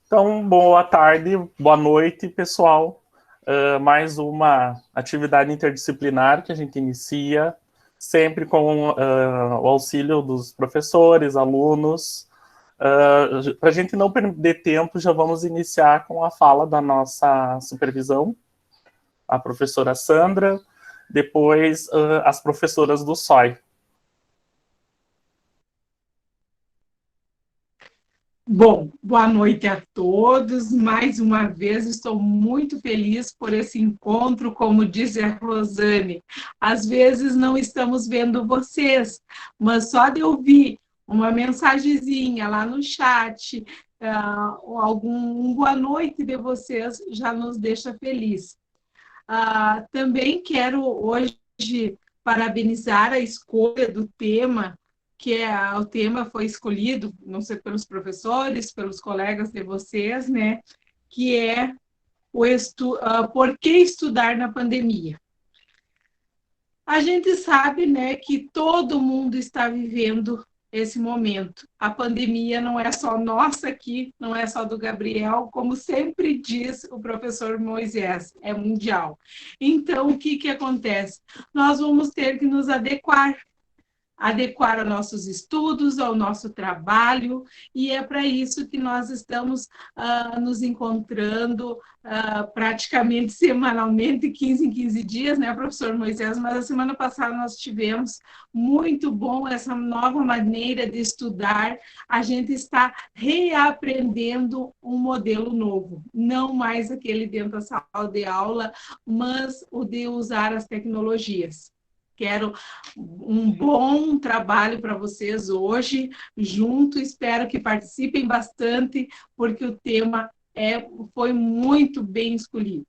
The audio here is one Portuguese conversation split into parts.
Então, boa tarde, boa noite, pessoal. Mais uma atividade interdisciplinar que a gente inicia, sempre com o auxílio dos professores, alunos. Para a gente não perder tempo, já vamos iniciar com a fala da nossa supervisão, a professora Sandra, depois as professoras do SOI. Bom, boa noite a todos. Mais uma vez, estou muito feliz por esse encontro, como disse a Rosane. Às vezes não estamos vendo vocês, mas só de ouvir uma mensagenzinha lá no chat, algum boa noite de vocês já nos deixa feliz. Também quero hoje parabenizar a escolha do tema, o tema foi escolhido, não sei, pelos professores, pelos colegas de vocês, né, que é por que estudar na pandemia. A gente sabe, né, que todo mundo está vivendo esse momento. A pandemia não é só nossa aqui, não é só do Gabriel, como sempre diz o professor Moisés, é mundial. Então, o que acontece? Nós vamos ter que nos adequar aos nossos estudos, ao nosso trabalho, e é para isso que nós estamos nos encontrando praticamente semanalmente, 15 em 15 dias, né, professor Moisés? Mas a semana passada nós tivemos muito bom essa nova maneira de estudar, a gente está reaprendendo um modelo novo, não mais aquele dentro da sala de aula, mas o de usar as tecnologias. Quero um bom trabalho para vocês hoje, junto, espero que participem bastante, porque o tema foi muito bem escolhido.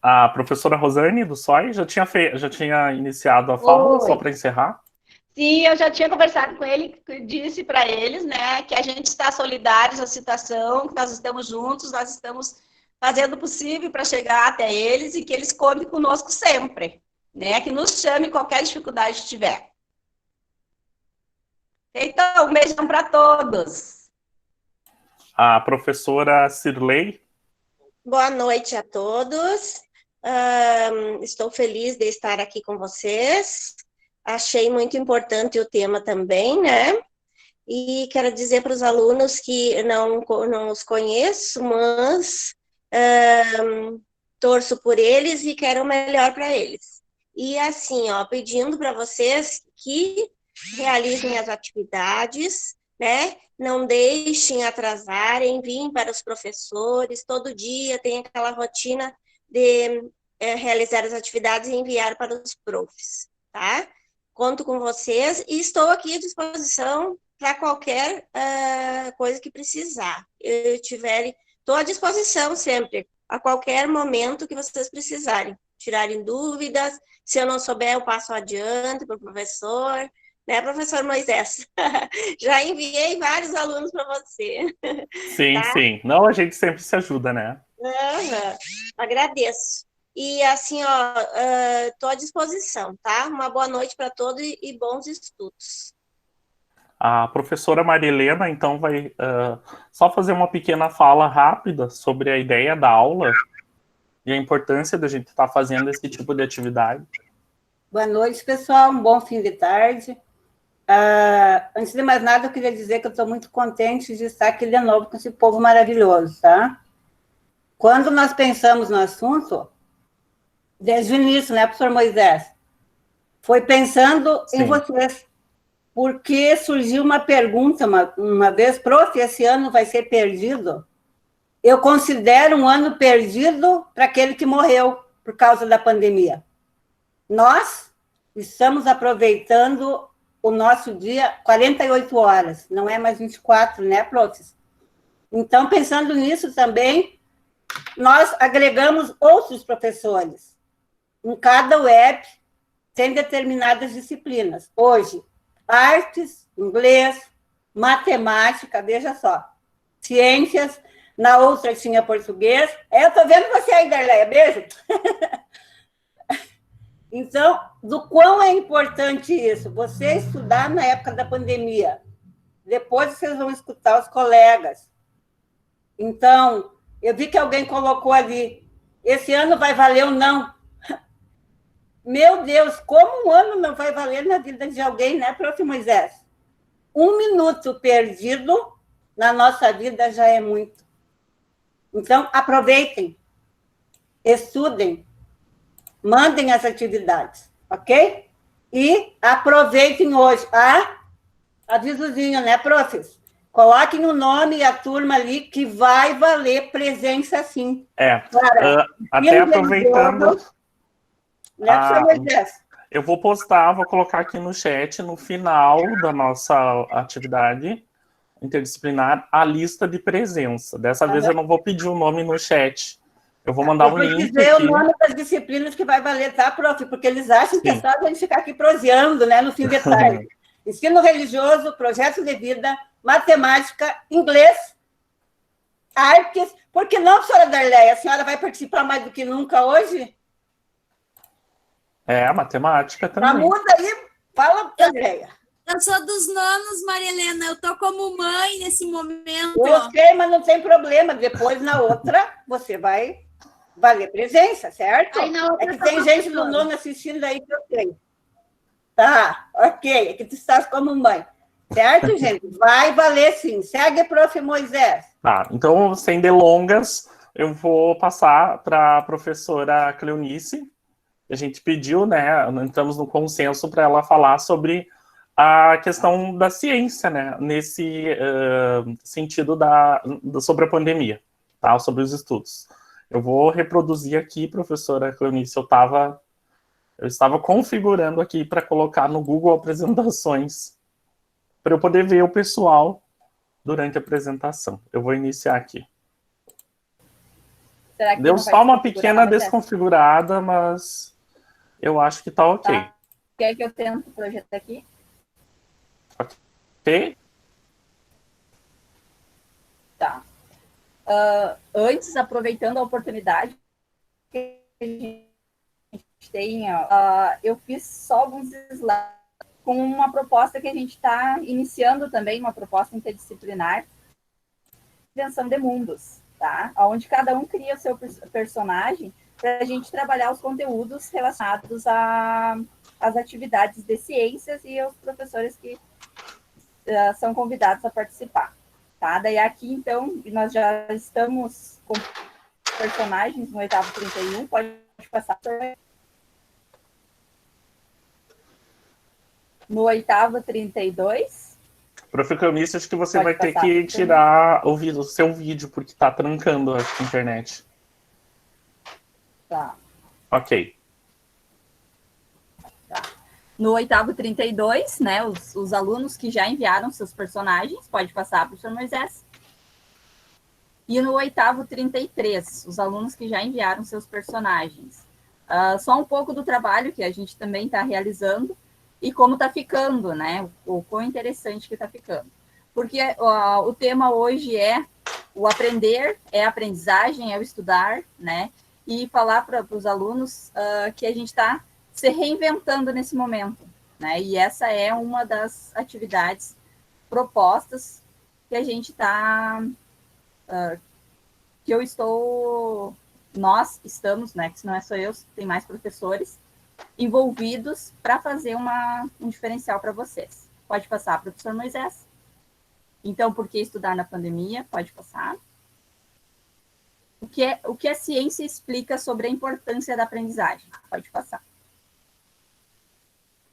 A professora Rosane, do SOI, já tinha iniciado a fala, só para encerrar? Sim, eu já tinha conversado com ele, disse para eles, né, que a gente está solidários à situação, que nós estamos juntos, nós estamos fazendo o possível para chegar até eles e que eles contem conosco sempre, né, que nos chame qualquer dificuldade que tiver. Então, um beijão para todos. A professora Cirlei. Boa noite a todos. Estou feliz de estar aqui com vocês. Achei muito importante o tema também, né? E quero dizer para os alunos que não os conheço, mas torço por eles e quero o melhor para eles. E assim, ó, pedindo para vocês que realizem as atividades, né? Não deixem atrasar, enviem para os professores, todo dia tem aquela rotina de realizar as atividades e enviar para os profs, tá? Conto com vocês e estou aqui à disposição para qualquer coisa que precisar. Estou à disposição sempre, a qualquer momento que vocês precisarem, tirarem dúvidas, se eu não souber, eu passo adiante para o professor, né, professor Moisés? Já enviei vários alunos para você. Sim, tá? Sim. Não, a gente sempre se ajuda, né? Agradeço. E assim, ó, estou à disposição, tá? Uma boa noite para todos e bons estudos. A professora Marilena, então, vai só fazer uma pequena fala rápida sobre a ideia da aula e a importância da gente estar fazendo esse tipo de atividade. Boa noite, pessoal. Um bom fim de tarde. Antes de mais nada, eu queria dizer que eu estou muito contente de estar aqui de novo com esse povo maravilhoso, tá? Quando nós pensamos no assunto, desde o início, né, professor Moisés? Foi pensando Sim. Em vocês, porque surgiu uma pergunta uma vez, prof, esse ano vai ser perdido? Eu considero um ano perdido para aquele que morreu por causa da pandemia. Nós estamos aproveitando o nosso dia 48 horas, não é mais 24, né, profs? Então, pensando nisso também, nós agregamos outros professores. Em cada web, tem determinadas disciplinas. Hoje, artes, inglês, matemática, veja só, ciências, na outra tinha português. Eu estou vendo você aí, Darleia, beijo. Então, do quão é importante isso? Você estudar na época da pandemia. Depois vocês vão escutar os colegas. Então, eu vi que alguém colocou ali, esse ano vai valer ou não? Meu Deus, como um ano não vai valer na vida de alguém, né, prof. Moisés? 1 minuto perdido na nossa vida já é muito. Então, aproveitem, estudem, mandem as atividades, ok? E aproveitem hoje. Avisozinho, né, profs? Coloquem o nome e a turma ali, que vai valer presença, sim. Até aproveitando... Né, professor Moisés? Eu vou colocar aqui no chat, no final da nossa atividade interdisciplinar, a lista de presença. Dessa vez eu não vou pedir o nome no chat. Eu vou mandar um link dizer aqui. O nome das disciplinas que vai valer, tá, prof? Porque eles acham que é só a gente ficar aqui proseando, né, no fim de tarde. Ensino religioso, projeto de vida, matemática, inglês, artes. Por que não, professora Darleia? A senhora vai participar mais do que nunca hoje? Matemática também. Muda aí, fala, Darleia. Eu sou dos nonos, Maria Helena. Eu tô como mãe nesse momento. Eu sei, mas não tem problema. Depois, na outra, você vai valer presença, certo? É que tem gente do nono assistindo aí que eu sei. Tá, ok. É que tu estás como mãe. Certo, gente? Vai valer sim. Segue, prof. Moisés. Tá, então, sem delongas, eu vou passar para a professora Cleonice. A gente pediu, né? Entramos no consenso para ela falar sobre a questão da ciência, né? Nesse sentido sobre a pandemia, tá? Sobre os estudos. Eu vou reproduzir aqui, professora Cleonice, eu estava configurando aqui para colocar no Google Apresentações, para eu poder ver o pessoal durante a apresentação. Eu vou iniciar aqui. Deu só uma pequena desconfigurada, mas eu acho que tá ok. Tá. Quer que eu tente projetar aqui? Ok? Tá. Antes, aproveitando a oportunidade que a gente tem, eu fiz só alguns slides com uma proposta que a gente está iniciando também, uma proposta interdisciplinar, invenção de mundos, tá? Onde cada um cria o seu personagem para a gente trabalhar os conteúdos relacionados às atividades de ciências e aos professores que são convidados a participar, tá? Daí aqui, então, nós já estamos com personagens no oitavo 31, pode passar. No oitavo 32. Prof. Cleonice, acho que você vai ter que tirar o seu vídeo, porque está trancando a internet. Tá. Ok. Tá. No oitavo 32, né, os alunos que já enviaram seus personagens, pode passar, professor Moisés. E no oitavo 33, os alunos que já enviaram seus personagens. Só um pouco do trabalho que a gente também está realizando e como está ficando, né, o quão interessante que está ficando. Porque o tema hoje é o aprender, é a aprendizagem, é o estudar, né, e falar para os alunos que a gente está se reinventando nesse momento, né? E essa é uma das atividades propostas que a gente está, nós estamos, né? Que se não é só eu, tem mais professores envolvidos para fazer um diferencial para vocês. Pode passar, professor Moisés. Então, por que estudar na pandemia? Pode passar. O que a ciência explica sobre a importância da aprendizagem? Pode passar.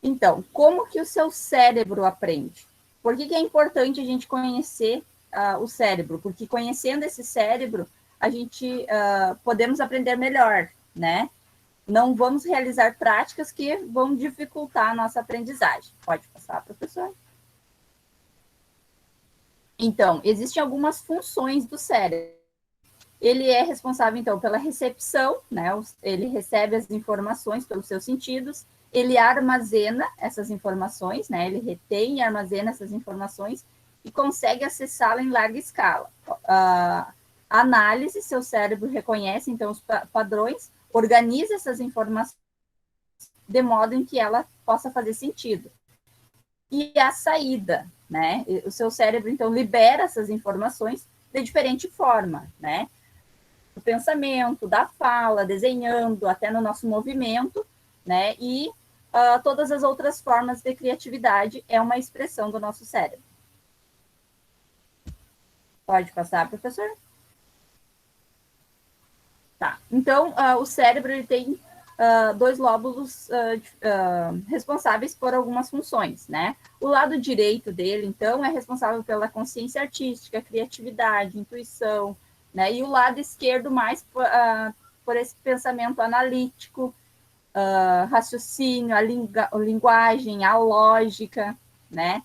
Então, como que o seu cérebro aprende? Por que é importante a gente conhecer o cérebro? Porque conhecendo esse cérebro, a gente podemos aprender melhor, né? Não vamos realizar práticas que vão dificultar a nossa aprendizagem. Pode passar, professor? Então, existem algumas funções do cérebro. Ele é responsável, então, pela recepção, né? Ele recebe as informações pelos seus sentidos, ele armazena essas informações, né? Ele retém e armazena essas informações e consegue acessá-la em larga escala. A análise, seu cérebro reconhece, então, os padrões, organiza essas informações de modo em que ela possa fazer sentido. E a saída, né? O seu cérebro, então, libera essas informações de diferente forma, né? Do pensamento, da fala, desenhando, até no nosso movimento, né? E todas as outras formas de criatividade é uma expressão do nosso cérebro. Pode passar, professor? Tá. Então, o cérebro ele tem dois lóbulos responsáveis por algumas funções, né? O lado direito dele, então, é responsável pela consciência artística, criatividade, intuição, né? E o lado esquerdo mais por esse pensamento analítico, raciocínio, a linguagem, a lógica, né?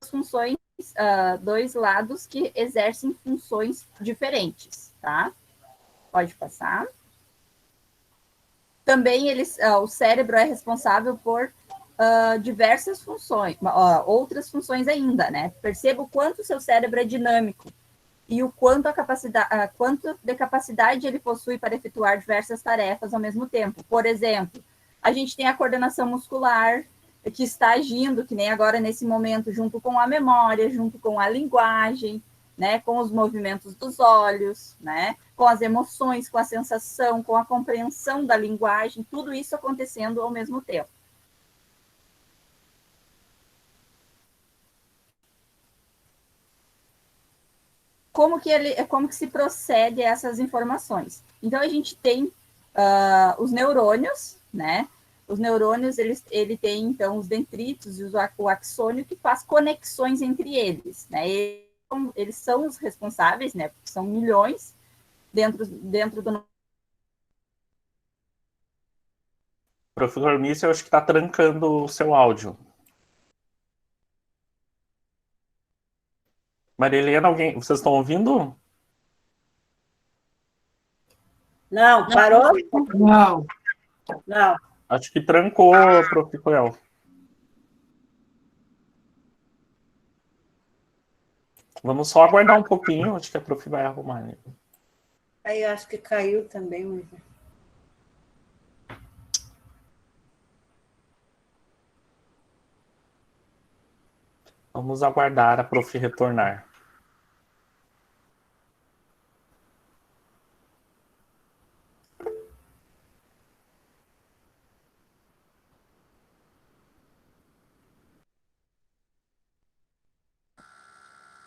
As funções, dois lados que exercem funções diferentes, tá? Pode passar. Também o cérebro é responsável por diversas funções, outras funções ainda, né? Perceba o quanto o seu cérebro é dinâmico e o quanto quanto de capacidade ele possui para efetuar diversas tarefas ao mesmo tempo. Por exemplo, a gente tem a coordenação muscular, que está agindo, que nem agora nesse momento, junto com a memória, junto com a linguagem, né, com os movimentos dos olhos, né, com as emoções, com a sensação, com a compreensão da linguagem, tudo isso acontecendo ao mesmo tempo. Como que se procede a essas informações? Então, a gente tem os neurônios, né? Os neurônios, ele tem, então, os dendritos e o axônio que faz conexões entre eles, né? Eles são os responsáveis, né? Porque são milhões dentro do... Professor Mício, eu acho que está trancando o seu áudio. Maria Helena, vocês estão ouvindo? Não, parou? Não. Não. Acho que trancou, prof. Coel. Vamos só aguardar um pouquinho, acho que a prof vai arrumar. Né? Aí eu acho que caiu também, mas... Vamos aguardar a prof retornar.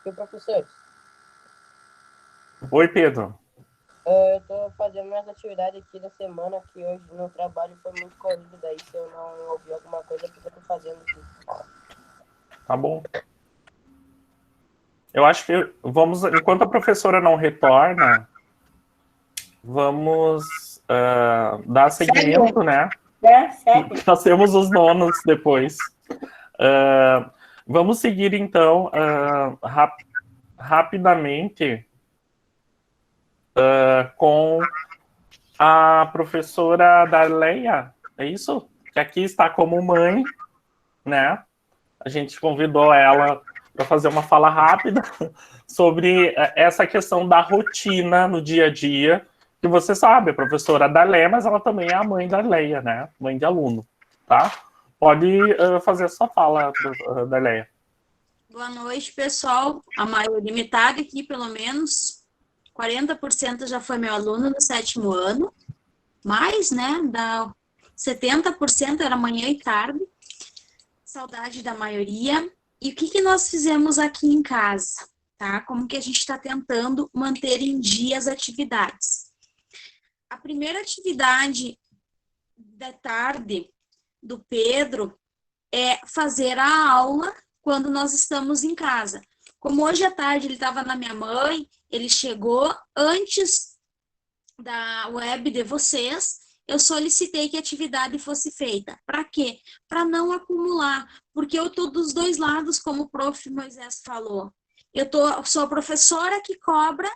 Oi, professor. Oi, Pedro. Eu estou fazendo minhas atividades aqui da semana, que hoje no trabalho foi muito corrido, daí se eu não ouvir alguma coisa, porque eu estou fazendo aqui. Tá bom. Eu acho que vamos, enquanto a professora não retorna, vamos dar seguimento, né? Segue. Nós temos os nonos depois. Vamos seguir, então, rapidamente com a professora Darleia, é isso? Que aqui está como mãe, né? A gente convidou ela para fazer uma fala rápida sobre essa questão da rotina no dia a dia, que você sabe, a professora Darleia, mas ela também é a mãe da Darleia, né? Mãe de aluno, tá? Pode fazer a sua fala, Darleia. Boa noite, pessoal. A maioria, metade aqui, pelo menos, 40% já foi meu aluno no 7º ano, mais, né, 70% era manhã e tarde. Saudade da maioria. E o que nós fizemos aqui em casa, tá? Como que a gente está tentando manter em dia as atividades. A primeira atividade da tarde do Pedro é fazer a aula quando nós estamos em casa. Como hoje à tarde ele estava na minha mãe, ele chegou antes da web de vocês, eu solicitei que a atividade fosse feita. Para quê? Para não acumular, porque eu estou dos dois lados, como o prof. Moisés falou. Sou a professora que cobra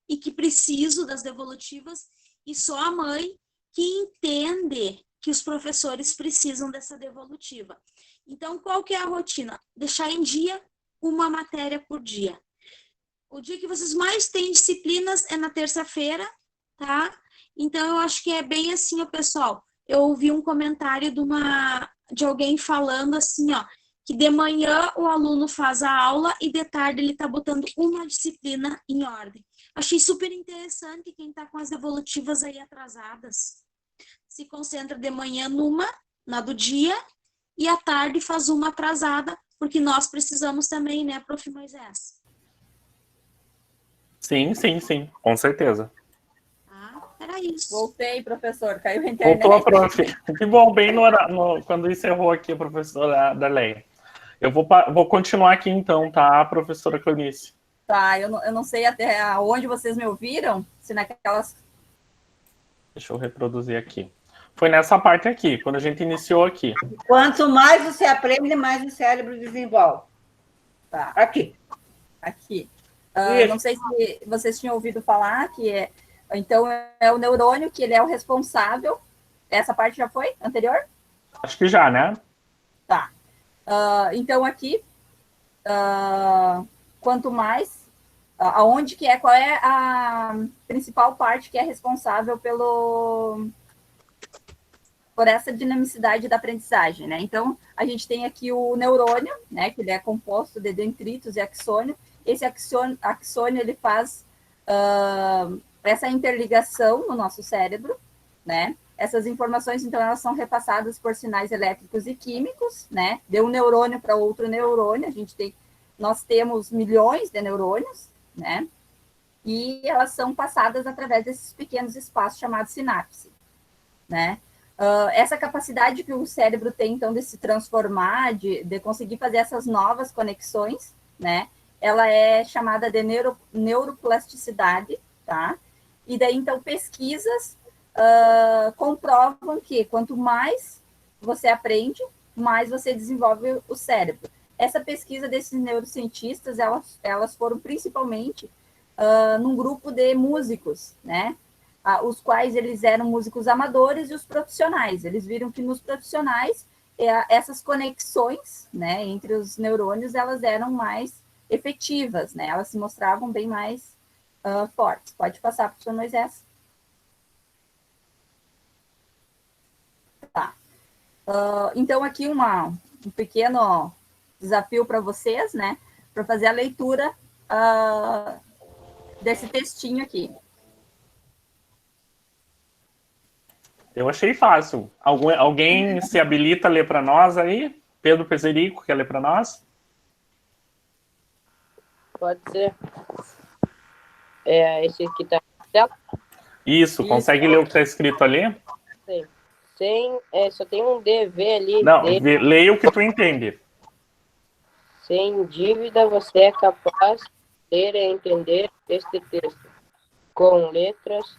e que preciso das devolutivas, e sou a mãe que entende que os professores precisam dessa devolutiva. Então, qual que é a rotina? Deixar em dia uma matéria por dia. O dia que vocês mais têm disciplinas é na terça-feira, tá? Então, eu acho que é bem assim, pessoal. eu ouvi um comentário de alguém falando assim, ó, que de manhã o aluno faz a aula e de tarde ele está botando uma disciplina em ordem. Achei super interessante quem está com as devolutivas aí atrasadas. Se concentra de manhã na do dia, e à tarde faz uma atrasada, porque nós precisamos também, né, Prof. Moisés? Sim, sim, sim, com certeza. Era isso. Voltei, professor, caiu a internet. Voltou a prof. Que bom, bem quando encerrou aqui a professora Darleia. Eu vou continuar aqui então, tá, professora Cleonice? Tá, eu não sei até onde vocês me ouviram, se naquelas... Deixa eu reproduzir aqui. Foi nessa parte aqui, quando a gente iniciou aqui. Quanto mais você aprende, mais o cérebro desenvolve. Tá. Aqui. Não sei se vocês tinham ouvido falar que então é o neurônio que ele é o responsável. Essa parte já foi anterior? Acho que já, né? Tá. Então aqui, quanto mais, qual é a principal parte que é responsável por essa dinamicidade da aprendizagem, né? Então, a gente tem aqui o neurônio, né? Que ele é composto de dendritos e axônio. Esse axônio ele faz essa interligação no nosso cérebro, né? Essas informações, então, elas são repassadas por sinais elétricos e químicos, né? De um neurônio para outro neurônio. Nós temos milhões de neurônios, né? E elas são passadas através desses pequenos espaços chamados sinapse, né? Essa capacidade que o cérebro tem, então, de se transformar, de conseguir fazer essas novas conexões, né? Ela é chamada de neuroplasticidade, tá? E daí, então, pesquisas comprovam que quanto mais você aprende, mais você desenvolve o cérebro. Essa pesquisa desses neurocientistas, elas foram principalmente num grupo de músicos, né? Os quais eles eram músicos amadores e os profissionais. Eles viram que nos profissionais, essas conexões, né, entre os neurônios, elas eram mais efetivas, né? Elas se mostravam bem mais fortes. Pode passar, professor Moisés. Tá. Então, aqui um pequeno desafio para vocês, né? Para fazer a leitura desse textinho aqui. Eu achei fácil. Alguém se habilita a ler para nós aí? Pedro Pezerico, quer ler para nós? Pode ser. Esse aqui tá na tela? Isso, consegue ler o que está escrito ali? Sim. Só tem um DV ali. Não, leia o que tu entende. Sem dívida, você é capaz de ler e entender este texto. Com letras...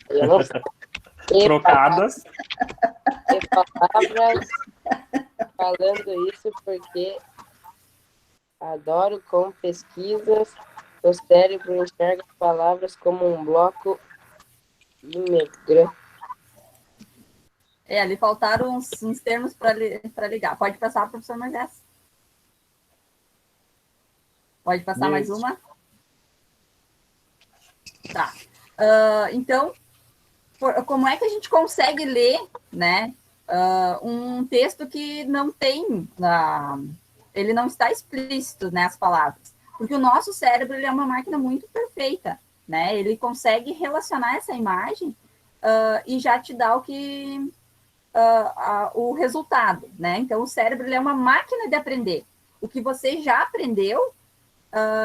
eu não sei. Trocadas. E palavras, falando isso porque adoro com pesquisas, o cérebro enxerga as palavras como um bloco imigrante. Ali faltaram uns termos para ligar. Pode passar, professor Moisés? Pode passar mais uma? Tá. Então, como é que a gente consegue ler, né, um texto que não tem, ele não está explícito, né, as palavras? Porque o nosso cérebro, ele é uma máquina muito perfeita, né? Ele consegue relacionar essa imagem e já te dá o resultado, né? Então, o cérebro, ele é uma máquina de aprender. O que você já aprendeu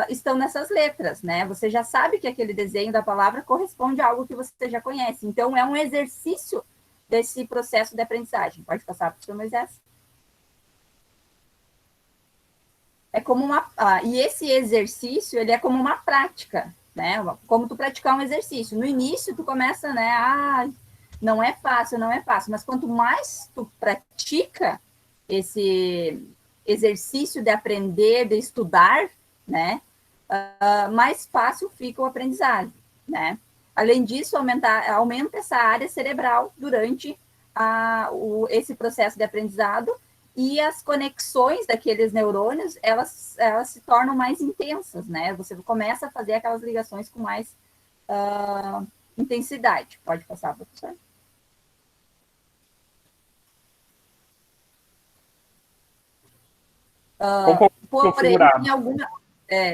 estão nessas letras, né? Você já sabe que aquele desenho da palavra corresponde a algo que você já conhece. Então, é um exercício desse processo de aprendizagem. Pode passar, professor Moisés? É como e esse exercício, ele é como uma prática, né? Como tu praticar um exercício. No início, tu começa, né? Não é fácil, mas quanto mais tu pratica esse exercício de aprender, de estudar, né, mais fácil fica o aprendizado, né? Além disso, aumenta essa área cerebral durante esse processo de aprendizado, e as conexões daqueles neurônios, elas se tornam mais intensas, né? Você começa a fazer aquelas ligações com mais intensidade. Pode passar, professor. Porém, tem alguma...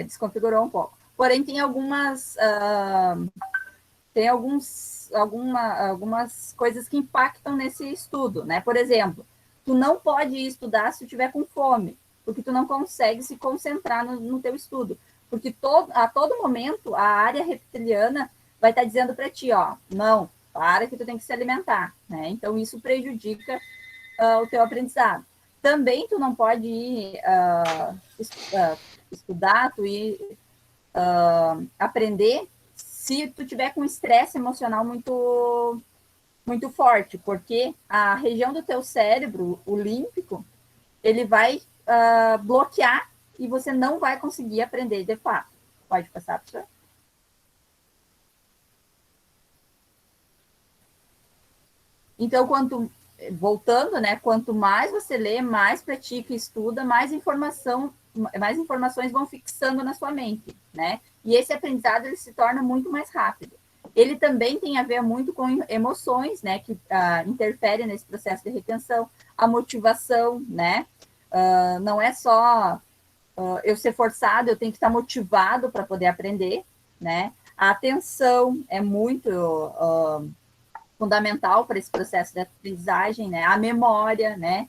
desconfigurou um pouco. Porém, tem algumas algumas coisas que impactam nesse estudo, né? Por exemplo, tu não pode estudar se tu estiver com fome, porque tu não consegue se concentrar no teu estudo, porque a todo momento a área reptiliana vai estar dizendo para ti, ó, não, para que tu tem que se alimentar, né? Então isso prejudica o teu aprendizado. Também tu não pode ir estudar, tu ir aprender se tu tiver com estresse emocional muito forte, porque a região do teu cérebro, o límbico, ele vai bloquear e você não vai conseguir aprender de fato. Pode passar, professor? Então, voltando, né, quanto mais você lê, mais pratica e estuda, mais informações vão fixando na sua mente, né? E esse aprendizado ele se torna muito mais rápido. Ele também tem a ver muito com emoções, né, que interferem nesse processo de retenção, a motivação, né? Não é só eu ser forçado, eu tenho que estar motivado para poder aprender, né? A atenção é muito fundamental para esse processo de aprendizagem, né? A memória, né?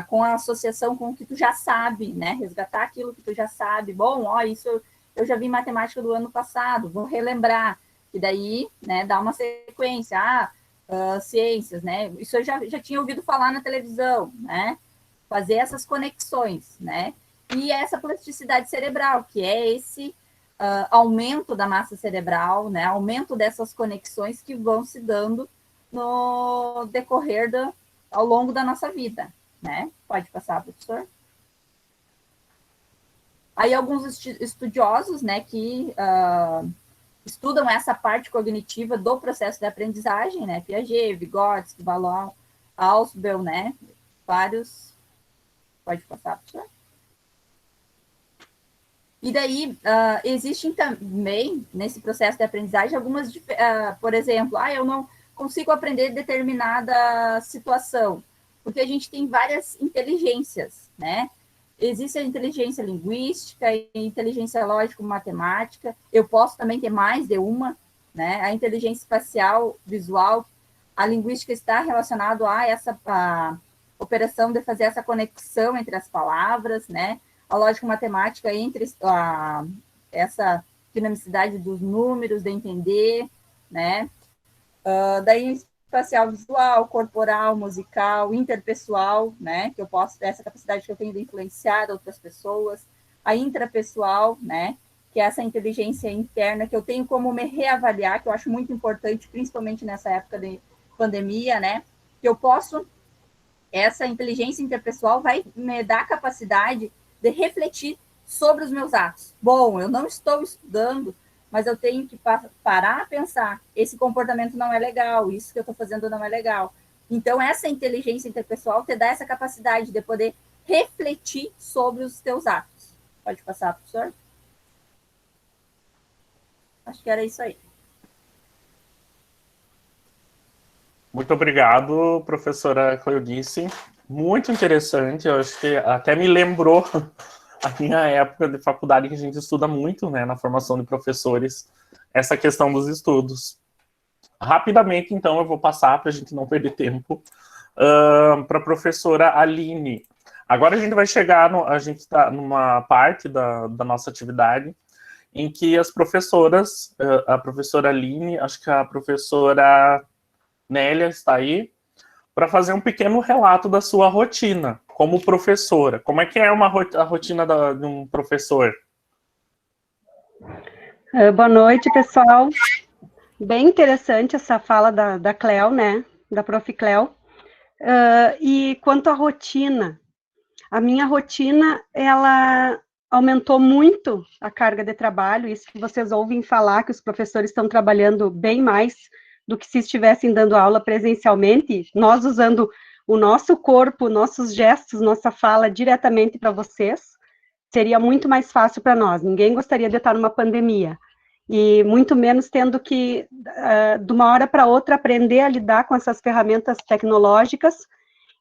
Com a associação com o que tu já sabe, né? Resgatar aquilo que tu já sabe. Bom, ó, isso eu já vi matemática do ano passado, vou relembrar. E daí, né, dá uma sequência. Ciências, né? Isso eu já tinha ouvido falar na televisão, né? Fazer essas conexões, né? E essa plasticidade cerebral, que é esse aumento da massa cerebral, né? Aumento dessas conexões que vão se dando no decorrer ao longo da nossa vida, né? Pode passar, professor. Aí alguns estudiosos, né, que estudam essa parte cognitiva do processo de aprendizagem, né? Piaget, Vygotsky, Vallon, Ausubel, né? Vários. Pode passar, professor. E daí, existem também, nesse processo de aprendizagem, algumas, por exemplo, eu não consigo aprender determinada situação, porque a gente tem várias inteligências, né? Existe a inteligência linguística, a inteligência lógico-matemática, eu posso também ter mais de uma, né? A inteligência espacial, visual, a linguística está relacionada a essa operação de fazer essa conexão entre as palavras, né? A lógico-matemática entre essa dinamicidade dos números, de entender, né? Daí espacial visual, corporal, musical, interpessoal, né? Que eu posso ter essa capacidade que eu tenho de influenciar outras pessoas. A intrapessoal, né? Que é essa inteligência interna que eu tenho como me reavaliar, que eu acho muito importante, principalmente nessa época de pandemia, né? Que eu posso... Essa inteligência interpessoal vai me dar a capacidade de refletir sobre os meus atos. Bom, eu não estou estudando, mas eu tenho que parar a pensar, esse comportamento não é legal, isso que eu estou fazendo não é legal. Então, essa inteligência interpessoal te dá essa capacidade de poder refletir sobre os teus atos. Pode passar, professor? Acho que era isso aí. Muito obrigado, professora Cleonice. Muito interessante, eu acho que até me lembrou a minha época de faculdade, que a gente estuda muito, né, na formação de professores, essa questão dos estudos. Rapidamente, então, eu vou passar, para a gente não perder tempo, para a professora Aline. Agora a gente vai chegar, a gente está numa parte da nossa atividade em que as professoras, a professora Aline, acho que a professora Nélia está aí, para fazer um pequeno relato da sua rotina como professora. Como é que é a rotina de um professor? Boa noite, pessoal. Bem interessante essa fala da Cleo, né? Da Prof. Cleo. E quanto à rotina, a minha rotina, ela aumentou muito a carga de trabalho, isso que vocês ouvem falar, que os professores estão trabalhando bem mais do que se estivessem dando aula presencialmente, nós usando o nosso corpo, nossos gestos, nossa fala diretamente para vocês, seria muito mais fácil para nós. Ninguém gostaria de estar numa pandemia. e muito menos tendo que, de uma hora para outra, aprender a lidar com essas ferramentas tecnológicas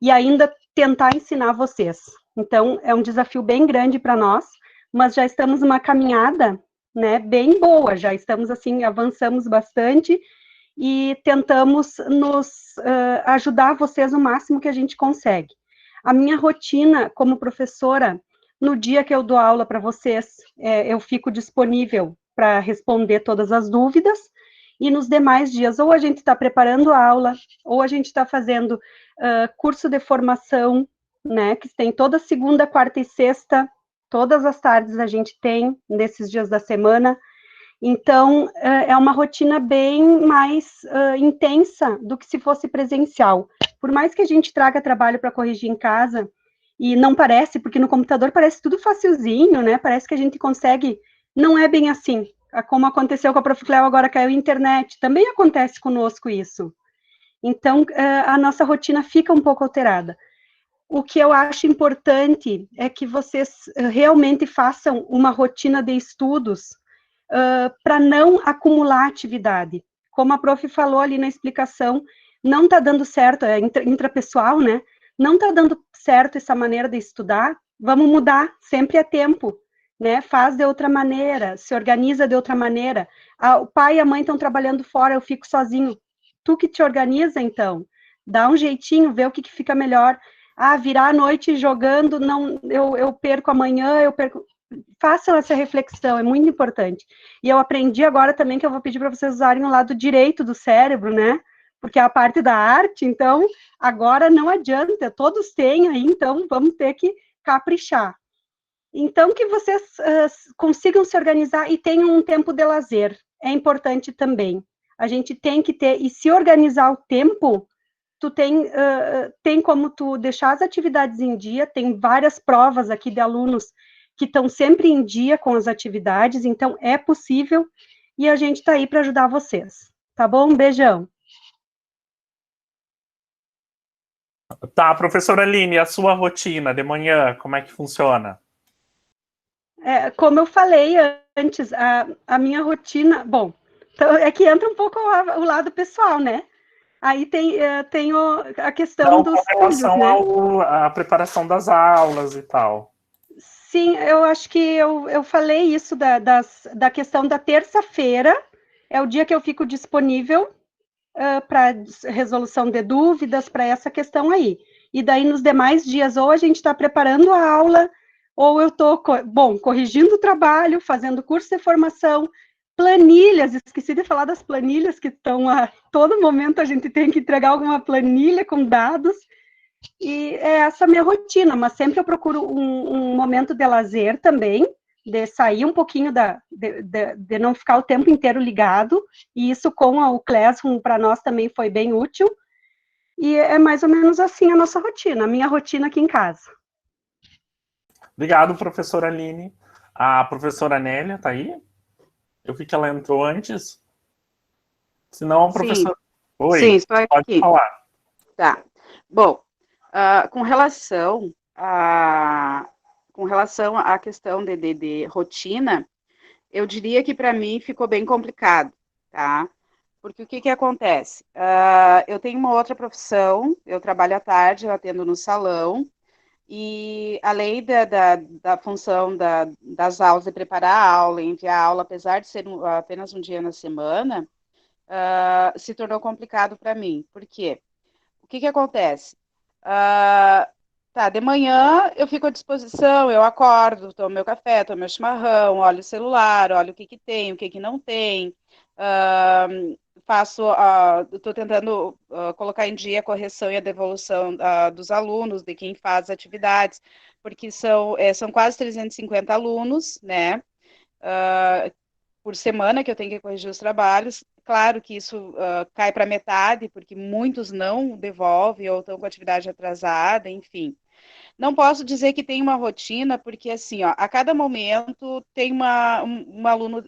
e ainda tentar ensinar vocês. Então, é um desafio bem grande para nós, mas já estamos numa caminhada, né, bem boa, já estamos, assim, avançamos bastante e tentamos nos ajudar vocês o máximo que a gente consegue. A minha rotina como professora, no dia que eu dou aula para vocês, eu fico disponível para responder todas as dúvidas, e nos demais dias, ou a gente está preparando a aula, ou a gente está fazendo curso de formação, né, que tem toda segunda, quarta e sexta, todas as tardes a gente tem, nesses dias da semana. Então, é uma rotina bem mais intensa do que se fosse presencial. Por mais que a gente traga trabalho para corrigir em casa, e não parece, porque no computador parece tudo facilzinho, né? Parece que a gente consegue, não é bem assim. Como aconteceu com a Prof. Cléo, agora caiu a internet, também acontece conosco isso. Então, a nossa rotina fica um pouco alterada. O que eu acho importante é que vocês realmente façam uma rotina de estudos para não acumular atividade. Como a prof falou ali na explicação, não está dando certo, é intrapessoal, né? Não está dando certo essa maneira de estudar, vamos mudar, sempre é tempo, né? Faz de outra maneira, se organiza de outra maneira. O pai e a mãe estão trabalhando fora, eu fico sozinho. Tu que te organiza, então. Dá um jeitinho, vê o que fica melhor. Virar a noite jogando, não, eu perco amanhã, eu perco... Façam essa reflexão, é muito importante. E eu aprendi agora também que eu vou pedir para vocês usarem o lado direito do cérebro, né? Porque é a parte da arte, então, agora não adianta, todos têm aí, então vamos ter que caprichar. Então, que vocês consigam se organizar e tenham um tempo de lazer, é importante também. A gente tem que ter, e se organizar o tempo, tu tem como tu deixar as atividades em dia, tem várias provas aqui de alunos que estão sempre em dia com as atividades, então é possível, e a gente está aí para ajudar vocês. Tá bom? Um beijão. Tá, professora Aline, a sua rotina de manhã, como é que funciona? Como eu falei antes, a minha rotina, bom, então é que entra um pouco o lado pessoal, né? Aí tem a questão dos com relação, né, à preparação das aulas e tal. Sim, eu acho que eu falei isso da questão da terça-feira, é o dia que eu fico disponível para resolução de dúvidas, para essa questão aí. E daí, nos demais dias, ou a gente está preparando a aula, ou eu estou, corrigindo o trabalho, fazendo curso de formação, planilhas, esqueci de falar das planilhas que estão a todo momento, a gente tem que entregar alguma planilha com dados, e é essa a minha rotina, mas sempre eu procuro um momento de lazer também, de sair um pouquinho de não ficar o tempo inteiro ligado, e isso com o Classroom para nós também foi bem útil, e é mais ou menos assim a nossa rotina, a minha rotina aqui em casa. Obrigado, professora Aline. A professora Nélia está aí? Eu vi que ela entrou antes. Se não, a professora... Sim. Oi, sim, estou aqui. pode falar. Tá. Bom, com relação à questão de rotina, eu diria que para mim ficou bem complicado, tá? Porque o que acontece? Eu tenho uma outra profissão, eu trabalho à tarde, eu atendo no salão, e além da função das aulas, de preparar a aula, enviar a aula, apesar de ser apenas um dia na semana, se tornou complicado para mim. Por quê? O que acontece? De manhã eu fico à disposição, eu acordo, tomo meu café, tomo meu chimarrão, olho o celular, olho o que tem, o que não tem, estou tentando colocar em dia a correção e a devolução dos alunos, de quem faz atividades, porque são quase 350 alunos, né, por semana que eu tenho que corrigir os trabalhos. Claro que isso cai para metade, porque muitos não devolvem ou estão com atividade atrasada, enfim. Não posso dizer que tem uma rotina, porque assim, a cada momento tem um aluno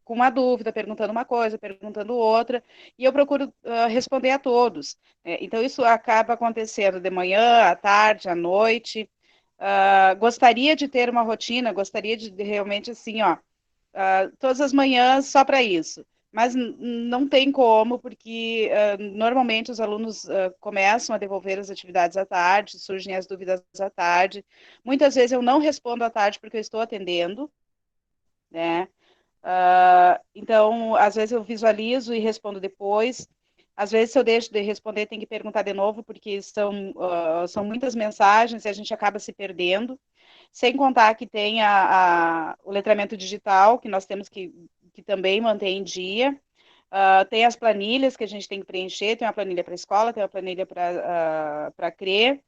com uma dúvida, perguntando uma coisa, perguntando outra, e eu procuro responder a todos. Então, isso acaba acontecendo de manhã, à tarde, à noite. Gostaria de ter uma rotina, gostaria de realmente, assim, todas as manhãs só para isso. Mas não tem como, porque normalmente os alunos começam a devolver as atividades à tarde, surgem as dúvidas à tarde. Muitas vezes eu não respondo à tarde porque eu estou atendendo, né? Então, às vezes eu visualizo e respondo depois. Às vezes, se eu deixo de responder, tem que perguntar de novo, porque são muitas mensagens e a gente acaba se perdendo. Sem contar que tem o letramento digital, que nós temos que também manter em dia. Tem as planilhas que a gente tem que preencher, tem uma planilha para a escola, tem uma planilha para a CRE.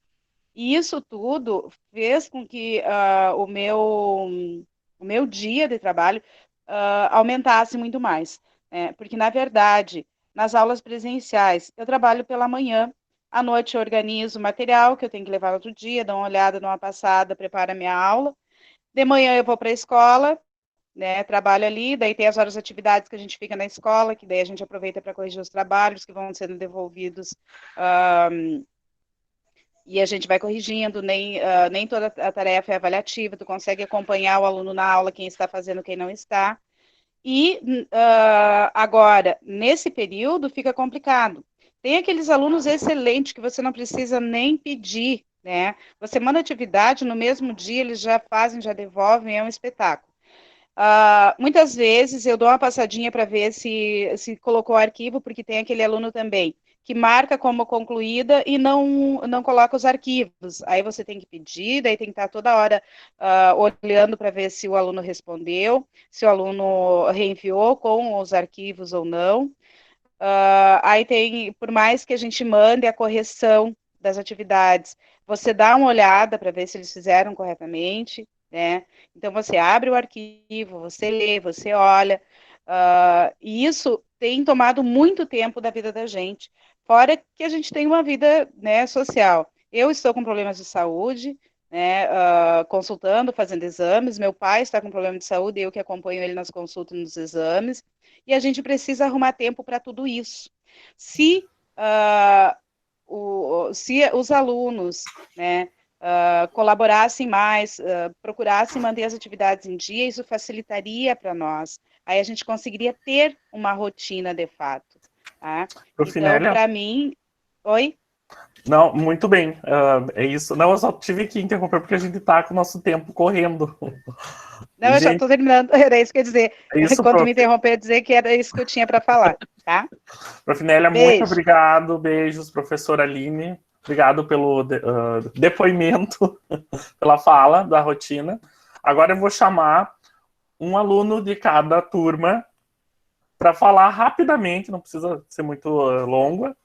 E isso tudo fez com que o meu dia de trabalho aumentasse muito mais. Porque, na verdade, nas aulas presenciais, eu trabalho pela manhã, à noite eu organizo o material que eu tenho que levar no outro dia, dou uma olhada, dou uma passada, preparo a minha aula. De manhã eu vou para a escola, né, trabalho ali, daí tem as horas de atividades que a gente fica na escola, que daí a gente aproveita para corrigir os trabalhos que vão sendo devolvidos, e a gente vai corrigindo, nem toda a tarefa é avaliativa, tu consegue acompanhar o aluno na aula, quem está fazendo, quem não está. E agora, nesse período, fica complicado. Tem aqueles alunos excelentes que você não precisa nem pedir, né? Você manda atividade, no mesmo dia eles já fazem, já devolvem, é um espetáculo. Muitas vezes eu dou uma passadinha para ver se colocou o arquivo, porque tem aquele aluno também que marca como concluída e não coloca os arquivos. Aí você tem que pedir, daí tem que estar toda hora olhando para ver se o aluno respondeu, se o aluno reenviou com os arquivos ou não. Aí tem, por mais que a gente mande a correção das atividades, você dá uma olhada para ver se eles fizeram corretamente, né? Então você abre o arquivo, você lê, você olha, e isso tem tomado muito tempo da vida da gente, fora que a gente tem uma vida, né, social. Eu estou com problemas de saúde, né, consultando, fazendo exames, meu pai está com problema de saúde, eu que acompanho ele nas consultas e nos exames, e a gente precisa arrumar tempo para tudo isso. Se os alunos, né, colaborassem mais, procurassem manter as atividades em dia, isso facilitaria para nós. Aí a gente conseguiria ter uma rotina de fato. Tá? Então, para mim... Oi? Não, muito bem. É isso. Não, eu só tive que interromper porque a gente está com o nosso tempo correndo. Não, eu já estou terminando. Era isso que eu ia dizer. Quando me interromper, eu ia dizer que era isso que eu tinha para falar. Tá? Profinélia, muito obrigado. Beijos, professora Aline. Obrigado pelo depoimento, pela fala da rotina. Agora eu vou chamar um aluno de cada turma para falar rapidamente, não precisa ser muito longa,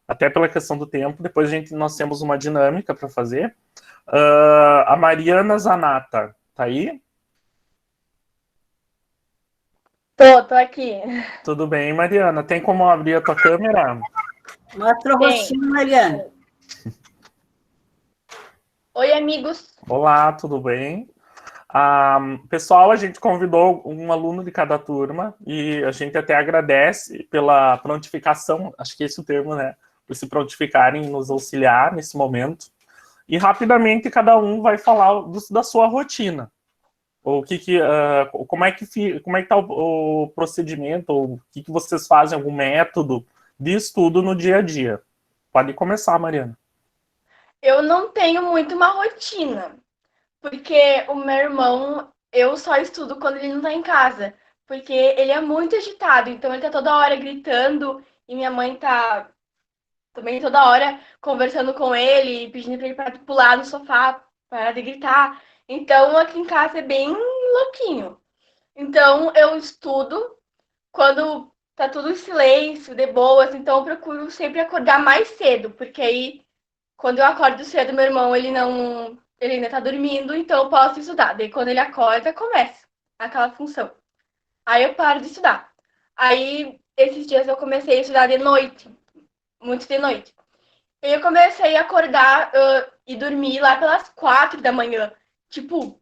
até pela questão do tempo. Depois nós temos uma dinâmica para fazer. A Mariana Zanata, tá aí? Tô aqui. Tudo bem, Mariana. Tem como abrir a tua câmera? Mostra o rostinho, Mariana. Oi, amigos. Olá, tudo bem? Pessoal, a gente convidou um aluno de cada turma e a gente até agradece pela prontificação, acho que esse é o termo, né? Por se prontificarem em nos auxiliar nesse momento. E rapidamente cada um vai falar da sua rotina. Como é que está o procedimento, ou o que vocês fazem, algum método de estudo no dia a dia. Pode começar, Mariana. Eu não tenho muito uma rotina, porque o meu irmão, eu só estudo quando ele não tá em casa, porque ele é muito agitado, então ele tá toda hora gritando, e minha mãe tá também toda hora conversando com ele, pedindo pra ele parar de pular no sofá, parar de gritar. Então aqui em casa é bem louquinho. Então eu estudo quando tá tudo em silêncio, de boas, então eu procuro sempre acordar mais cedo, porque aí quando eu acordo cedo, meu irmão, ele ainda tá dormindo, então eu posso estudar. Daí quando ele acorda, começa aquela função. Aí eu paro de estudar. Aí esses dias eu comecei a estudar de noite, muito de noite. E eu comecei a acordar e dormir lá pelas 4 da manhã. Tipo,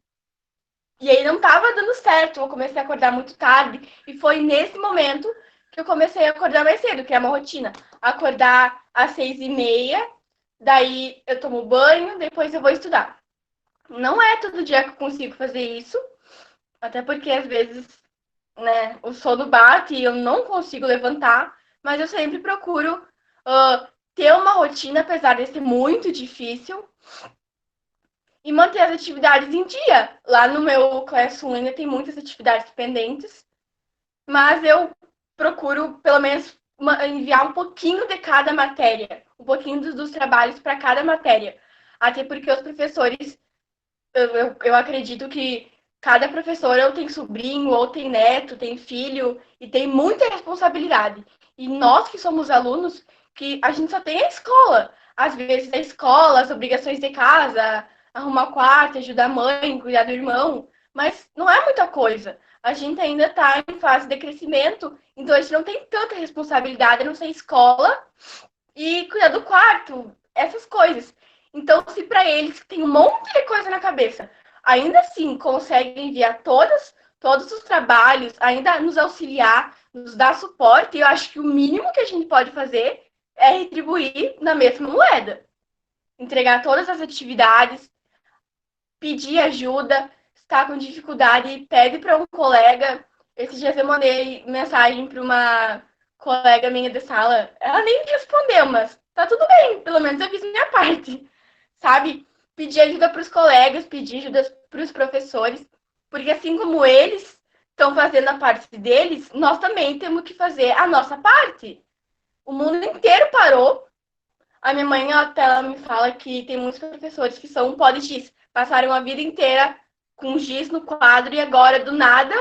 e aí não tava dando certo. Eu comecei a acordar muito tarde. E foi nesse momento que eu comecei a acordar mais cedo, que é uma rotina. Acordar às 6h30, daí eu tomo banho, depois eu vou estudar. Não é todo dia que eu consigo fazer isso, até porque às vezes né, o sono bate e eu não consigo levantar, mas eu sempre procuro ter uma rotina, apesar de ser muito difícil, e manter as atividades em dia. Lá no meu Classroom ainda tem muitas atividades pendentes, mas eu procuro, pelo menos, enviar um pouquinho de cada matéria, um pouquinho dos trabalhos para cada matéria. Até porque os professores, eu acredito que cada professor ou tem sobrinho, ou tem neto, tem filho, e tem muita responsabilidade. E nós que somos alunos, que a gente só tem a escola. Às vezes a escola, as obrigações de casa, arrumar o quarto, ajudar a mãe, cuidar do irmão, mas não é muita coisa. A gente ainda está em fase de crescimento, então a gente não tem tanta responsabilidade, a não ser escola e cuidar do quarto, essas coisas. Então, se para eles que tem um monte de coisa na cabeça, ainda assim conseguem enviar todos os trabalhos, ainda nos auxiliar, nos dar suporte, eu acho que o mínimo que a gente pode fazer é retribuir na mesma moeda. Entregar todas as atividades, pedir ajuda, está com dificuldade, pede para um colega. Esses dias eu mandei mensagem para uma colega minha de sala, ela nem me respondeu, mas tá tudo bem, pelo menos eu fiz minha parte, sabe? Pedir ajuda para os colegas, pedir ajuda para os professores, porque assim como eles estão fazendo a parte deles, nós também temos que fazer a nossa parte. O mundo inteiro parou. A minha mãe até ela me fala que tem muitos professores que são pó-de-giz, passaram a vida inteira com giz no quadro e agora, do nada,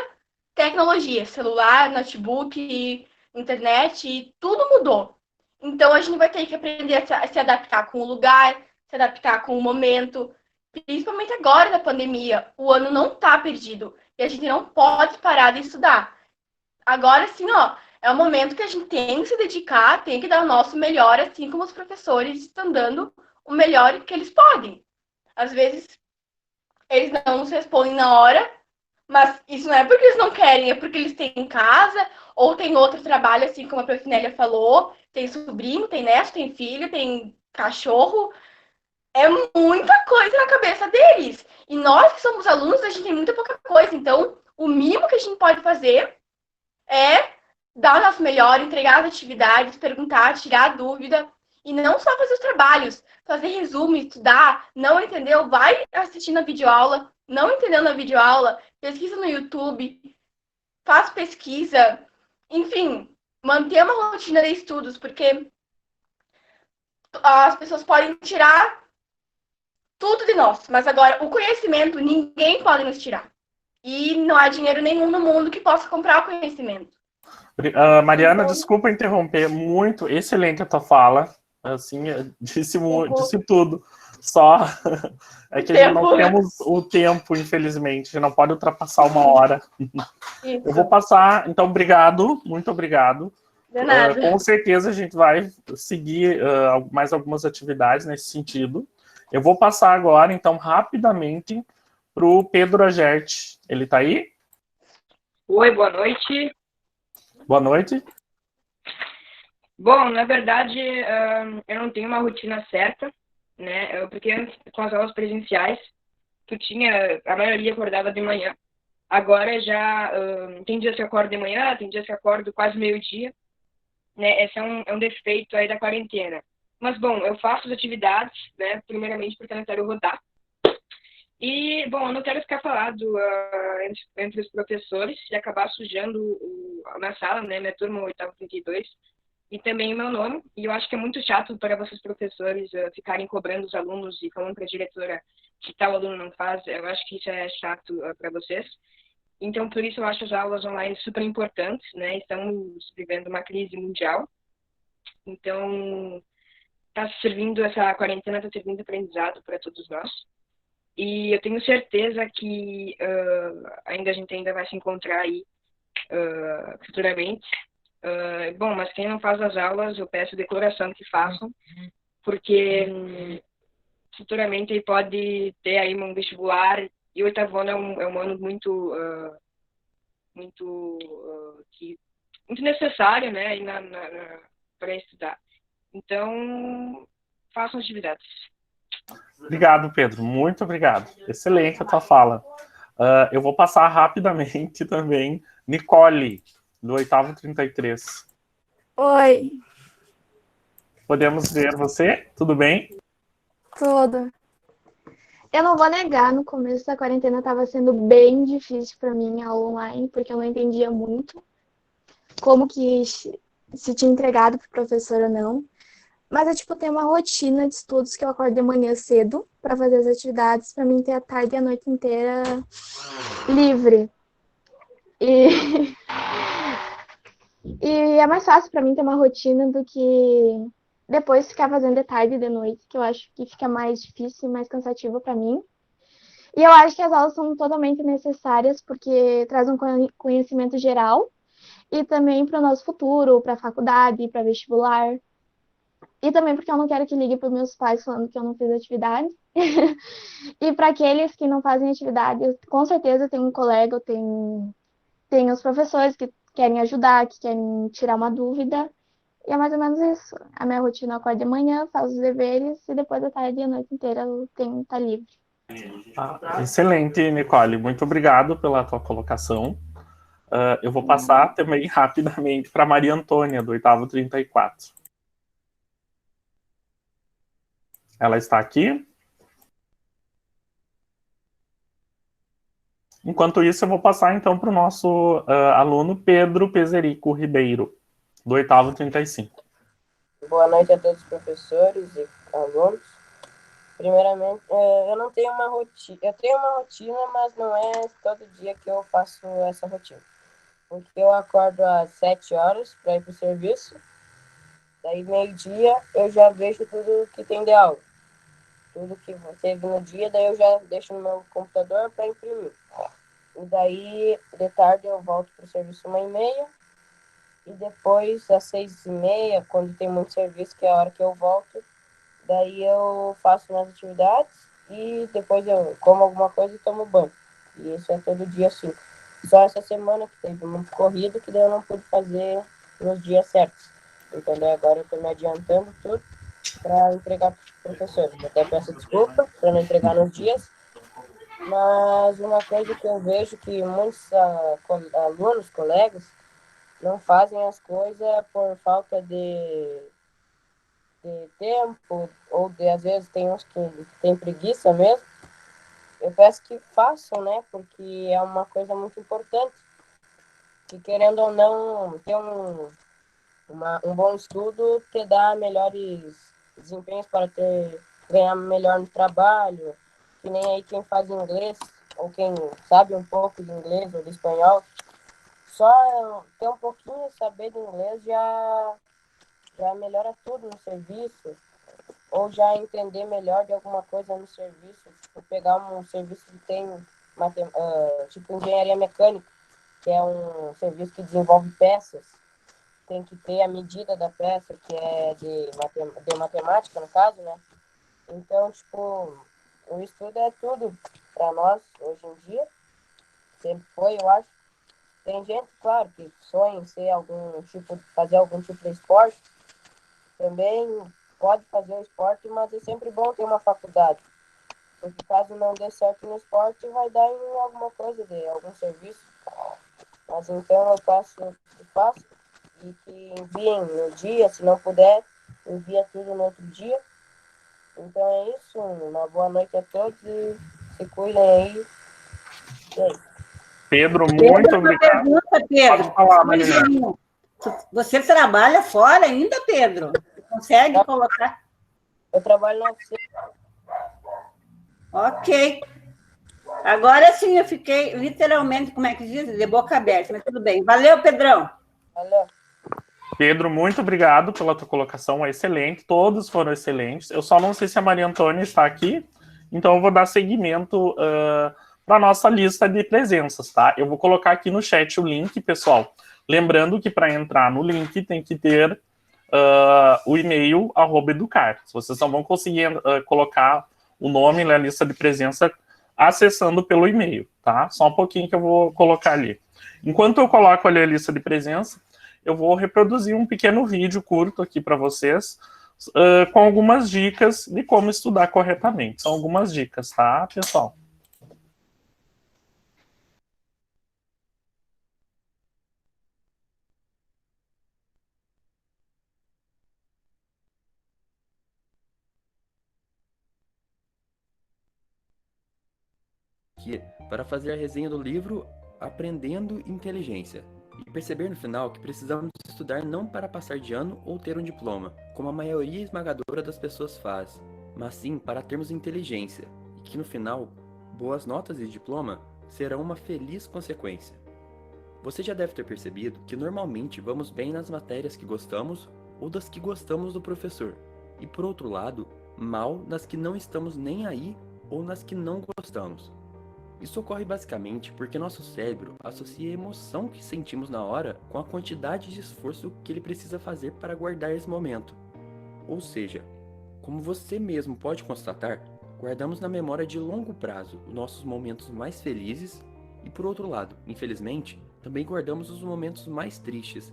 tecnologia, celular, notebook, internet, e tudo mudou. Então, a gente vai ter que aprender a se adaptar com o lugar, se adaptar com o momento, principalmente agora na pandemia. O ano não está perdido e a gente não pode parar de estudar. Agora, sim, é o momento que a gente tem que se dedicar, tem que dar o nosso melhor, assim como os professores estão dando o melhor que eles podem. Às vezes, eles não nos respondem na hora, mas isso não é porque eles não querem, é porque eles têm em casa, ou tem outro trabalho, assim como a Prof. Nélia falou, tem sobrinho, tem neto, tem filho, tem cachorro. É muita coisa na cabeça deles. E nós que somos alunos, a gente tem muita pouca coisa. Então, o mínimo que a gente pode fazer é dar o nosso melhor, entregar as atividades, perguntar, tirar a dúvida. E não só fazer os trabalhos, fazer resumo, estudar, não entendeu? Vai assistindo a videoaula, não entendeu na videoaula, pesquisa no YouTube, faz pesquisa, enfim, manter uma rotina de estudos, porque as pessoas podem tirar tudo de nós, mas agora o conhecimento ninguém pode nos tirar. E não há dinheiro nenhum no mundo que possa comprar o conhecimento. Mariana, desculpa interromper, muito excelente a tua fala, assim, disse tudo, só é que a gente não temos o tempo, infelizmente, a gente não pode ultrapassar 1 hora. Isso. Eu vou passar, então, obrigado, muito obrigado. De nada. Com certeza a gente vai seguir mais algumas atividades nesse sentido. Eu vou passar agora, então, rapidamente, para o Pedro Agerte. Ele está aí? Oi, boa noite. Boa noite. Bom, na verdade, eu não tenho uma rotina certa, né? Porque antes, com as aulas presenciais, a maioria acordava de manhã. Agora já tem dias que eu acordo de manhã, tem dias que eu acordo quase meio-dia, né? Esse é um defeito aí da quarentena. Mas, bom, eu faço as atividades, né? Primeiramente porque eu não quero rodar. E, bom, eu não quero ficar falado entre os professores e acabar sujando na sala, né? Minha turma, 8º32, e também o meu nome. E eu acho que é muito chato para vocês, professores, ficarem cobrando os alunos e falando para a diretora que tal aluno não faz. Eu acho que isso é chato para vocês. Então, por isso, eu acho as aulas online super importantes, né? Estamos vivendo uma crise mundial. Então, essa quarentena está servindo de aprendizado para todos nós. E eu tenho certeza que a gente ainda vai se encontrar aí futuramente. Bom, mas quem não faz as aulas, eu peço de coração que façam, porque futuramente ele pode ter aí um vestibular, e o 8º ano é um ano muito necessário, né, para estudar. Então, façam atividades. Obrigado, Pedro. Muito obrigado. Excelente a tua fala. Eu vou passar rapidamente também Nicole, do 8º 33. Oi, Podemos ver você? Tudo bem? tudo. Eu não vou negar, no começo da quarentena estava sendo bem difícil para mim a aula online, porque eu não entendia muito como que se tinha entregado pro professor ou não. Mas eu, tipo, tenho uma rotina de estudos que eu acordo de manhã cedo para fazer as atividades, para mim ter a tarde e a noite inteira livre. E, e é mais fácil para mim ter uma rotina do que depois ficar fazendo de tarde e de noite, que eu acho que fica mais difícil e mais cansativo para mim. E eu acho que as aulas são totalmente necessárias porque traz um conhecimento geral e também para o nosso futuro, para a faculdade, para vestibular. E também porque eu não quero que ligue para os meus pais falando que eu não fiz atividade. E para aqueles que não fazem atividade, com certeza tem um colega, tem os professores que querem ajudar, que querem tirar uma dúvida. E é mais ou menos isso. A minha rotina, eu acordo de manhã, faço os deveres e depois da tarde e a noite inteira eu tenho que estar livre. Excelente, Nicole. Muito obrigado pela tua colocação. Eu vou passar também rapidamente para Maria Antônia, do 8º 34. Ela está aqui. Enquanto isso, eu vou passar então para o nosso aluno Pedro Pezerico Ribeiro, do 8º 35. Boa noite a todos os professores e alunos. Primeiramente, eu não tenho uma rotina. Eu tenho uma rotina, mas não é todo dia que eu faço essa rotina. Porque eu acordo às 7 horas para ir para o serviço. Daí, meio-dia, eu já vejo tudo que tem de aula. Tudo que teve no dia, daí eu já deixo no meu computador para imprimir. E daí, de tarde, eu volto para o serviço 1h30. E depois, às 6h30, quando tem muito serviço, que é a hora que eu volto, daí eu faço minhas atividades e depois eu como alguma coisa e tomo banho. E isso é todo dia assim. Só essa semana que teve muito corrido, que daí eu não pude fazer nos dias certos. Então daí agora eu estou me adiantando tudo para entregar para os professores. Até peço desculpa para não entregar nos dias, mas uma coisa que eu vejo que muitos alunos, colegas, não fazem as coisas por falta de tempo, ou às vezes tem uns que tem preguiça mesmo. Eu peço que façam, né? Porque é uma coisa muito importante. Que querendo ou não, ter um bom estudo te dá melhores desempenhos para ganhar melhor no trabalho. Que nem aí quem faz inglês, ou quem sabe um pouco de inglês ou de espanhol, só ter um pouquinho saber de inglês já melhora tudo no serviço, ou já entender melhor de alguma coisa no serviço, tipo pegar um serviço que tem tipo engenharia mecânica, que é um serviço que desenvolve peças, tem que ter a medida da peça, que é de matemática, no caso, né? Então, tipo, o estudo é tudo para nós, hoje em dia, sempre foi, eu acho. Tem gente, claro, que sonha em fazer algum tipo de esporte, também pode fazer o esporte, mas é sempre bom ter uma faculdade. Porque caso não dê certo no esporte, vai dar em alguma coisa, de algum serviço. Mas então eu faço e que enviem no dia, se não puder, envia tudo no outro dia. Então é isso, uma boa noite a todos e se cuidem aí. E aí. Pedro, muito obrigado. Pergunta, Pedro. Pode falar, Marilena. Você trabalha fora ainda, Pedro? Consegue colocar? Eu trabalho na oficina. Ok. Agora sim eu fiquei literalmente, como é que diz? De boca aberta, mas tudo bem. Valeu, Pedrão. Valeu. Pedro, muito obrigado pela tua colocação, é excelente, todos foram excelentes. Eu só não sei se a Maria Antônia está aqui, então eu vou dar seguimento para a nossa lista de presenças, tá? Eu vou colocar aqui no chat o link, pessoal. Lembrando que para entrar no link tem que ter o e-mail @educar. Vocês não vão conseguir colocar o nome na lista de presença acessando pelo e-mail, tá? Só um pouquinho que eu vou colocar ali. Enquanto eu coloco ali a lista de presença, eu vou reproduzir um pequeno vídeo curto aqui para vocês, com algumas dicas de como estudar corretamente. São algumas dicas, tá, pessoal? aqui para fazer a resenha do livro Aprendendo Inteligência e perceber no final que precisamos estudar não para passar de ano ou ter um diploma, como a maioria esmagadora das pessoas faz, mas sim para termos inteligência e que no final, boas notas e diploma serão uma feliz consequência. Você já deve ter percebido que normalmente vamos bem nas matérias que gostamos ou das que gostamos do professor, e por outro lado, mal nas que não estamos nem aí ou nas que não gostamos. Isso ocorre basicamente porque nosso cérebro associa a emoção que sentimos na hora com a quantidade de esforço que ele precisa fazer para guardar esse momento. Ou seja, como você mesmo pode constatar, guardamos na memória de longo prazo os nossos momentos mais felizes e, por outro lado, infelizmente, também guardamos os momentos mais tristes.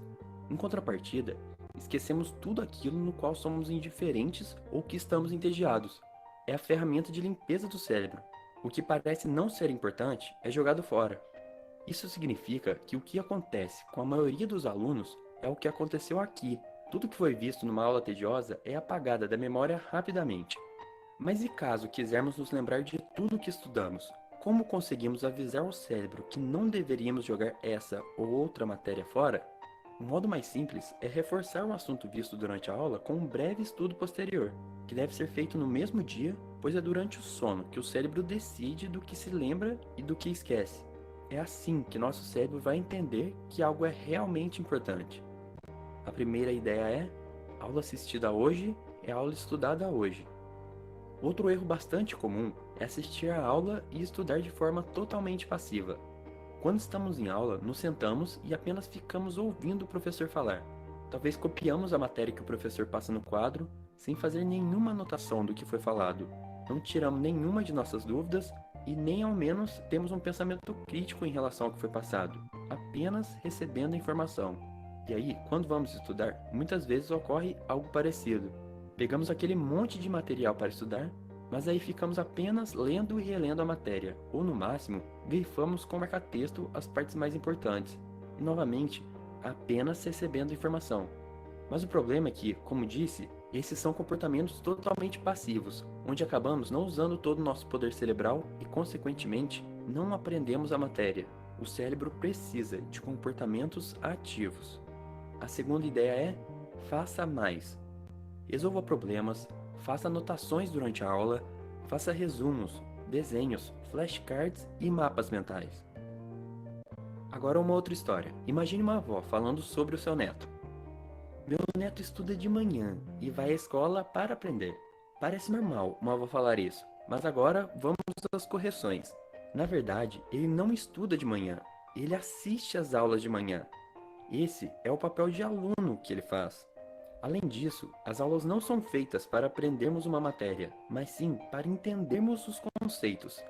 Em contrapartida, esquecemos tudo aquilo no qual somos indiferentes ou que estamos entediados. É a ferramenta de limpeza do cérebro. O que parece não ser importante é jogado fora. Isso significa que o que acontece com a maioria dos alunos é o que aconteceu aqui. Tudo que foi visto numa aula tediosa é apagado da memória rapidamente. Mas e caso quisermos nos lembrar de tudo que estudamos? Como conseguimos avisar o cérebro que não deveríamos jogar essa ou outra matéria fora? O modo mais simples é reforçar um assunto visto durante a aula com um breve estudo posterior, que deve ser feito no mesmo dia, pois é durante o sono que o cérebro decide do que se lembra e do que esquece. É assim que nosso cérebro vai entender que algo é realmente importante. A primeira ideia é: aula assistida hoje é aula estudada hoje. Outro erro bastante comum é assistir a aula e estudar de forma totalmente passiva. Quando estamos em aula, nos sentamos e apenas ficamos ouvindo o professor falar. Talvez copiamos a matéria que o professor passa no quadro, sem fazer nenhuma anotação do que foi falado. Não tiramos nenhuma de nossas dúvidas e nem ao menos temos um pensamento crítico em relação ao que foi passado, apenas recebendo a informação. E aí, quando vamos estudar, muitas vezes ocorre algo parecido. Pegamos aquele monte de material para estudar, mas aí ficamos apenas lendo e relendo a matéria, ou no máximo, grifamos com marca-texto as partes mais importantes, e novamente, apenas recebendo informação. Mas o problema é que, como disse, esses são comportamentos totalmente passivos, onde acabamos não usando todo o nosso poder cerebral e, consequentemente, não aprendemos a matéria. O cérebro precisa de comportamentos ativos. A segunda ideia é: faça mais. Resolva problemas, faça anotações durante a aula, faça resumos, desenhos, flashcards e mapas mentais. Agora uma outra história. Imagine uma avó falando sobre o seu neto. Meu neto estuda de manhã e vai à escola para aprender. Parece normal uma avó falar isso, mas agora vamos às correções. Na verdade, ele não estuda de manhã, ele assiste às aulas de manhã. Esse é o papel de aluno que ele faz. Além disso, as aulas não são feitas para aprendermos uma matéria, mas sim para entendermos os conceitos.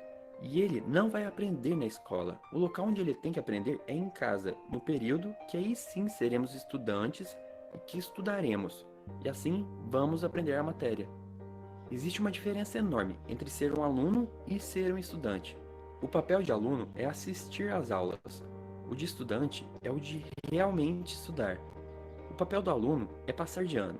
E ele não vai aprender na escola. O local onde ele tem que aprender é em casa, no período que aí sim seremos estudantes e que estudaremos. E assim vamos aprender a matéria. Existe uma diferença enorme entre ser um aluno e ser um estudante. O papel de aluno é assistir às aulas. O de estudante é o de realmente estudar. O papel do aluno é passar de ano.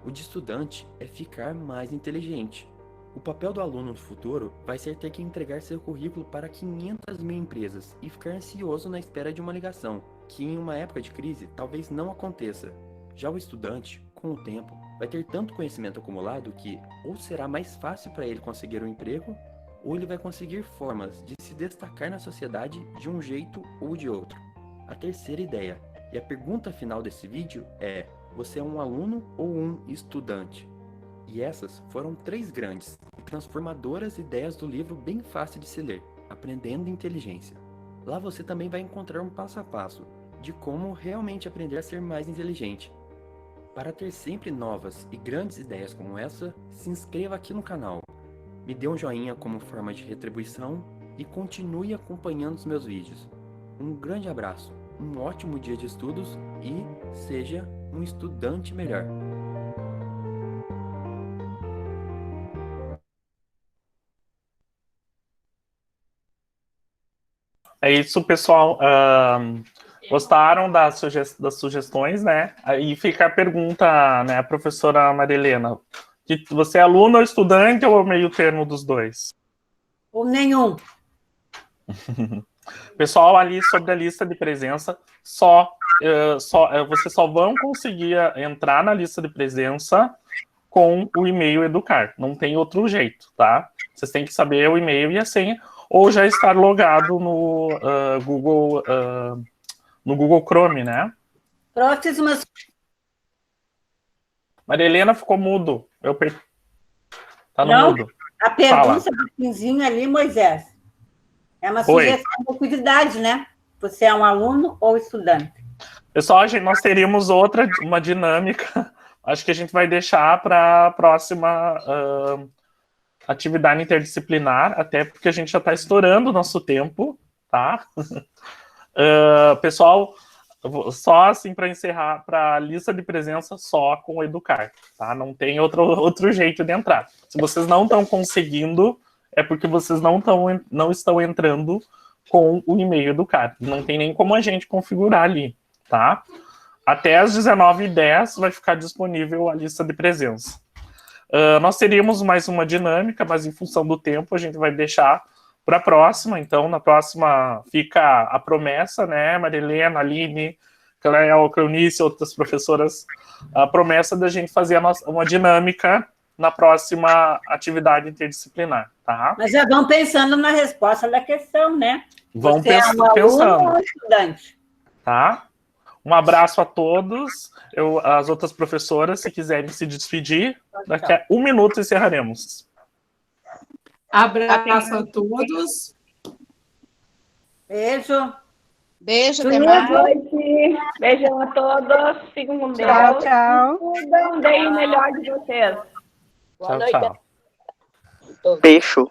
O de estudante é ficar mais inteligente. O papel do aluno no futuro vai ser ter que entregar seu currículo para 500 mil empresas e ficar ansioso na espera de uma ligação, que em uma época de crise talvez não aconteça. Já o estudante, com o tempo, vai ter tanto conhecimento acumulado que ou será mais fácil para ele conseguir um emprego, ou ele vai conseguir formas de se destacar na sociedade de um jeito ou de outro. A terceira ideia, e a pergunta final desse vídeo é: você é um aluno ou um estudante? E essas foram 3 grandes e transformadoras ideias do livro bem fácil de se ler, Aprendendo Inteligência. Lá você também vai encontrar um passo a passo de como realmente aprender a ser mais inteligente. Para ter sempre novas e grandes ideias como essa, se inscreva aqui no canal, me dê um joinha como forma de retribuição e continue acompanhando os meus vídeos. Um grande abraço, um ótimo dia de estudos e seja um estudante melhor. É isso, pessoal. Gostaram das sugestões, né? Aí fica a pergunta, né, professora Marilena. Você é aluno ou estudante ou meio termo dos dois? Ou nenhum. Pessoal, ali sobre a lista de presença, vocês só vão conseguir entrar na lista de presença com o e-mail Educar. Não tem outro jeito, tá? Vocês têm que saber o e-mail e a senha, ou já estar logado no Google Chrome, né? Próximas. Maria Helena ficou mudo. Tá no Não, mudo. a pergunta do Quinzinho ali, Moisés, é uma sugestão um pouco de idade, né? Você é um aluno ou estudante? Pessoal, nós teríamos uma dinâmica. Acho que a gente vai deixar para a próxima atividade interdisciplinar, até porque a gente já está estourando o nosso tempo, tá? Pessoal, só assim para encerrar, para a lista de presença só com o Educar, tá? Não tem outro jeito de entrar. Se vocês não estão conseguindo, é porque vocês não estão entrando com o e-mail Educar. Não tem nem como a gente configurar ali, tá? Até às 19h10 vai ficar disponível a lista de presença. Nós teríamos mais uma dinâmica, mas em função do tempo a gente vai deixar para a próxima. Então, na próxima fica a promessa, né, Marilena, Aline, Cleo, Cleonice, outras professoras, a promessa da gente fazer uma dinâmica na próxima atividade interdisciplinar, tá? Mas já vão pensando na resposta da questão, né? Vão Você é um aluno ou estudante? Tá? Um abraço a todos. As outras professoras, se quiserem se despedir, daqui a 1 minuto encerraremos. Abraço a todos. Beijo. Beijo, até mais. Boa noite. Beijão a todos. Fiquem com Deus. Tchau, tchau. Cuidam, deem o melhor de vocês. Tchau, tchau. Beijo.